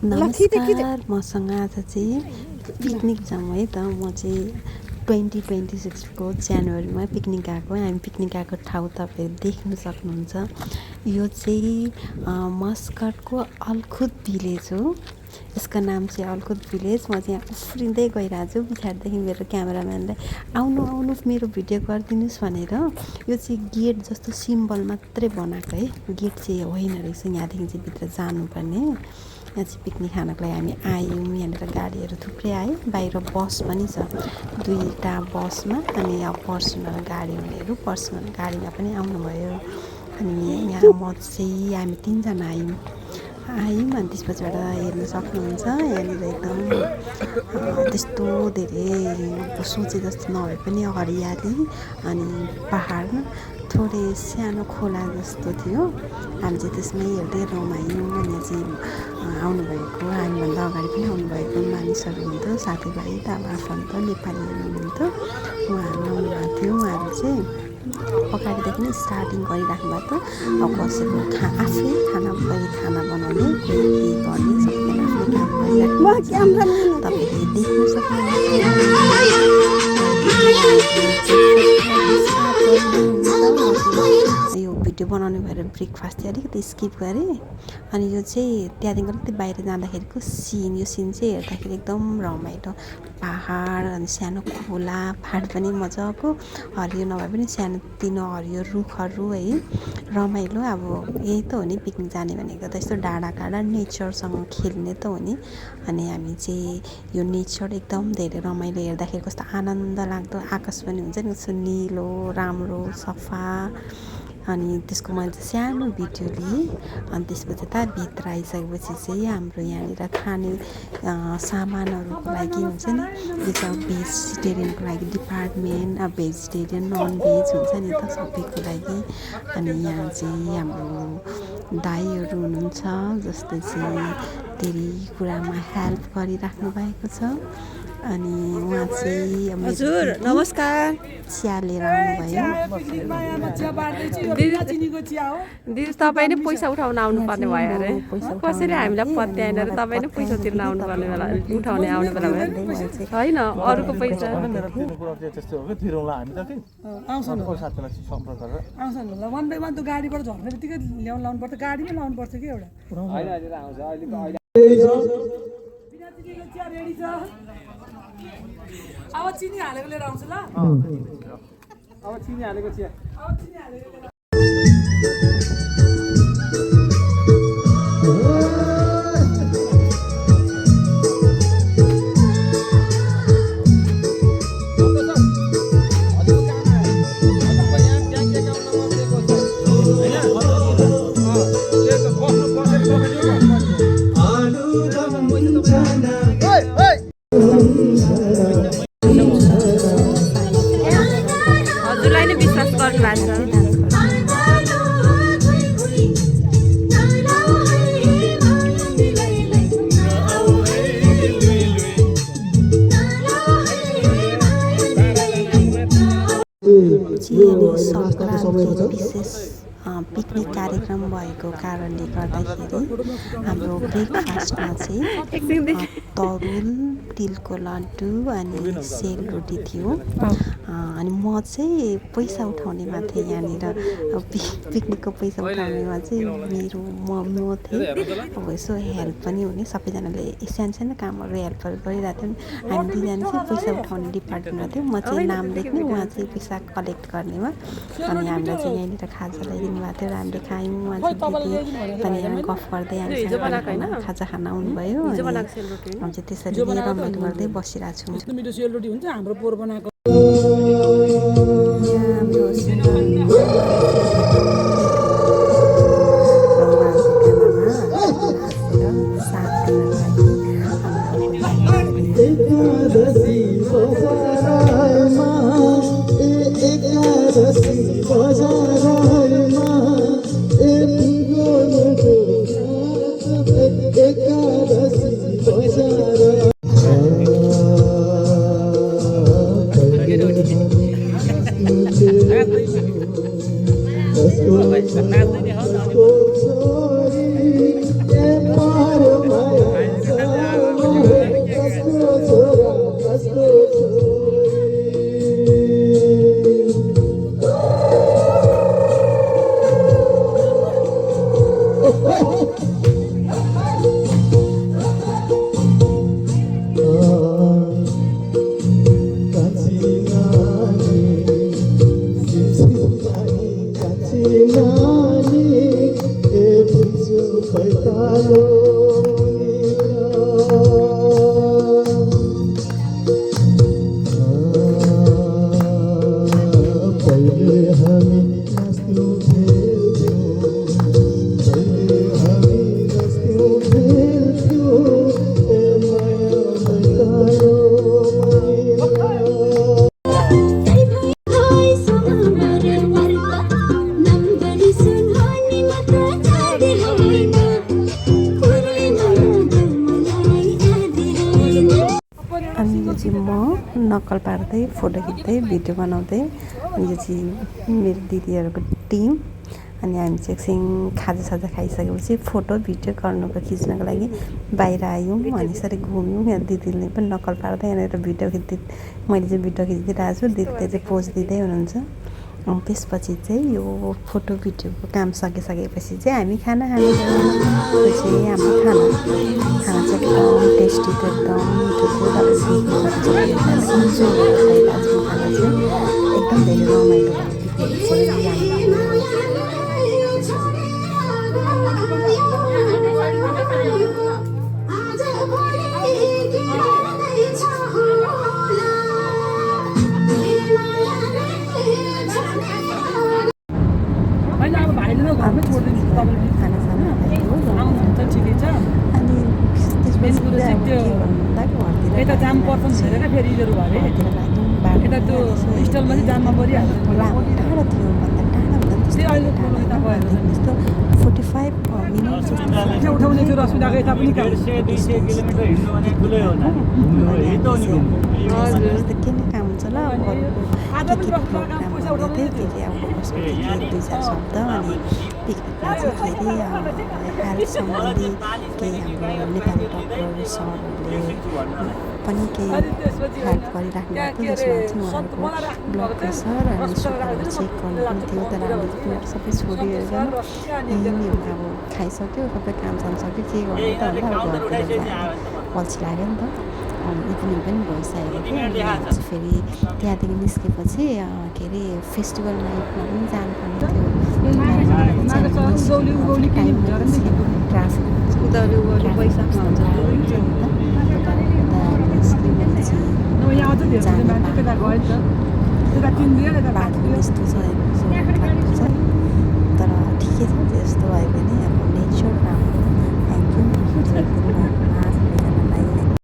नमस्कार मसँग आज चाहिँ पिकनिक जाउँ है त म चाहिँ 2026 को जनवरीमा पिकनिक गएको हामी पिकनिक गएको ठाउँ तपाईँहरू देख्न सक्नुहुन्छ यो चाहिँ मस्कटको अलखुद भिलेज हो यसको नाम चाहिँ अलखुद भिलेज म चाहिँ यहाँ उफ्रिँदै गइरहेको छु पछाडिदेखि मेरो क्यामेराम्यानले आउनु आउनु मेरो भिडियो गरिदिनुहोस् भनेर यो चाहिँ गेट जस्तो सिम्बल मात्रै बनाएको है गेट चाहिँ होइन रहेछ यहाँदेखि चाहिँ भित्र जानुपर्ने यहाँ चाहिँ पिकनिक खानको लागि हामी आयौँ यहाँनिर गाडीहरू थुप्रै आयो बाहिर बस पनि छ दुईवटा बसमा अनि अब पर्सनल गाडी हुनेहरू पर्सनल गाडीमा पनि आउनुभयो अनि यहाँ म चाहिँ हामी तिनजना आयौँ अनि त्यसपछिबाट हेर्न सक्नुहुन्छ यहाँनिर एकदम त्यस्तो धेरै सोचे जस्तो नभए पनि हरियाली अनि पहाड थोरै सानो खोला जस्तो थियो हामी चाहिँ त्यसमै हेर्दै रमायौँ अनि चाहिँ आउनुभएको हामीभन्दा अगाडि पनि आउनुभएको मानिसहरू हुन्थ्यो साथीभाइ दाबा आफन्त नेपालीहरू हुनुहुन्थ्यो उहाँहरू आउनुभएको थियो उहाँहरू चाहिँ अगाडिदेखि नै स्टार्टिङ गरिराख्नु भएको अब कसैको आफै खाना बनाउने के गर्ने सबैजना आफ्नो काम गरिराख्नु तपाईँले देख्न सक्नुहुन्छ यो भिडियो बनाउने भएर ब्रेकफास्ट चाहिँ अलिकति स्किप गरेँ अनि यो चाहिँ त्यहाँदेखि अलिकति बाहिर जाँदाखेरिको सिन यो सिन चाहिँ हेर्दाखेरि एकदम रमाइलो पहाड अनि सानो खोला फाँड पनि मजाको हरियो नभए पनि सानोतिनो हरियो रुखहरू है रमाइलो अब यही त हो नि पिकनिक जाने भनेको त यस्तो डाँडा काँडा नेचरसँग खेल्ने त हो नि अनि हामी चाहिँ यो नेचर एकदम धेरै रमाइलो हेर्दाखेरि कस्तो आनन्द लाग्दो आकाश पनि हुन्छ नि कस्तो निलो राम्रो सफा अनि त्यसको मैले चाहिँ सानो भिडियो लिएँ अनि त्यसपछि त भित्र आइसकेपछि चाहिँ हाम्रो यहाँनिर खाने सामानहरूको लागि हुन्छ नि यो चाहिँ भेजिटेरियनको लागि डिपार्टमेन्ट अब भेजिटेरियन नन भेज हुन्छ नि त सबैको लागि अनि यहाँ चाहिँ हाम्रो दाइहरू हुनुहुन्छ जसले चाहिँ धेरै कुरामा हेल्प गरिराख्नु भएको छ अनि उहाँ चाहिँ हजुर नमस्कार चिया लिएर आउनुभयो दिदी तपाईँ नै पैसा उठाउन आउनुपर्ने भयो अरे कसरी हामीलाई पत्याएन र तपाईँ नै पैसा तिर्न आउनुपर्ने बेला उठाउने आउने बेला भयो होइन अरूको पैसा आउँछन् ल वान बाई वान त गाडीबाट झर्ने बित्तिकै लाउनु पर्छ गाडीमै लाउनु पर्छ कि एउटा अब चिनी हालेको लिएर आउँछु ल अब चिनी हालेको चिया विशेष पिकनिक कार्यक्रम भएको कारणले गर्दाखेरि हाम्रो ब्रेकफास्टमा चाहिँ तरुल तिलको लड्डु अनि सेलरोटी थियो अनि म चाहिँ पैसा उठाउनेमा थिएँ यहाँनिर पिकनिकको पैसा उठाउनेमा चाहिँ मेरो म थिएँ अब यसो हेल्प पनि हुने सबैजनाले सानो सानो कामहरू हेल्पहरू गरिरहेको थियौँ हामी दुईजना चाहिँ पैसा उठाउने डिपार्टमेन्टमा थियौँ म चाहिँ नाम लेख्ने उहाँ चाहिँ पैसा कलेक्ट गर्नेमा अनि हामीलाई चाहिँ यहाँनिर खाजा ल्याइदिनु भएको थियो र हामीले खायौँ उहाँ चाहिँ पनि यहाँ गफ गर्दै हामी खाजा खान आउनुभयो अनि चाहिँ त्यसरी रमाइलो गर्दै बसिरहेको छु मिठो सेलरोटी हुन्छ हाम्रो पोहोर बनाएको चाहिँ म नक्कल पार्दै फोटो खिच्दै भिडियो बनाउँदै यो चाहिँ मेरो दिदीहरूको टिम अनि हामी चाहिँ एकछिन खाजासाजा खाइसकेपछि फोटो भिडियो गर्नुको खिच्नको लागि बाहिर आयौँ अनि यसरी घुम्यौँ। यहाँ दिदीले पनि नक्कल पार्दै यहाँनिर भिडियो खिच्दै मैले चाहिँ भिडियो खिचिदिइरहेको छु, दिदीले चाहिँ पोज दिँदै हुनुहुन्छ। अनि त्यसपछि चाहिँ यो फोटो भिडियोको काम सकिसकेपछि चाहिँ हामी खाना खानु गयौँ। चाहिँ हाम्रो खाना चाहिँ एकदम टेस्टी थियो, एकदम मिठो थियो। तपाईँ खाना चाहिँ एकदम धेरै रमाइलो होइन अब भाइले न घरमै छोडिदिनु तपाईँले खानासाना खायो आउनुहुन्छ ठिकै छ। अनि मेन कुरो चाहिँ त्यो यता जाम पर्छ भनेर क्या फेरि यिनीहरू भरे यता त्यो स्टलमा चाहिँ जाममा परिहाल्छ। टाढो थियो भन्दा टाढा त्यही अहिले यता गएर त्यस्तो 45 मिनट त्यो उठाउने थियो रश्मिताको यता पनि काम के काम हुन्छ ल पैसा उठाउँदै अब कसको दुई चार शब्द अनि पिकनिकमा चाहिँ फेरि हेल्थ सम्बन्धी केही हाम्रो नेपाली डक्टर सरहरूले पनि केही हेल्प गरिराख्नु भएको जसमा चाहिँ उहाँहरूको ब्लड प्रेसर अनि सुगरहरू चेक गर्नु पनि थियो। तर हामीले तिनीहरू सबै छोडिएर यहीँ अब खाइसक्यो, सबै काम साम सक्यो, के गर्नु त भन्दा अब घरतिर अल्छी लाग्यो नि त। इभिनिङ पनि भइसकेको थियो अनि चाहिँ फेरि त्यहाँदेखि निस्केपछि के अरे फेस्टिभल नाइटमा पनि जानुपर्ने थियो। ट्राफिक उदाउली उदाउली पैसामा हुन्छ यहाँ अझ धेरै मान्छे त्यता गयो नि त त्यता किनिदियो यता बाटो यस्तो छ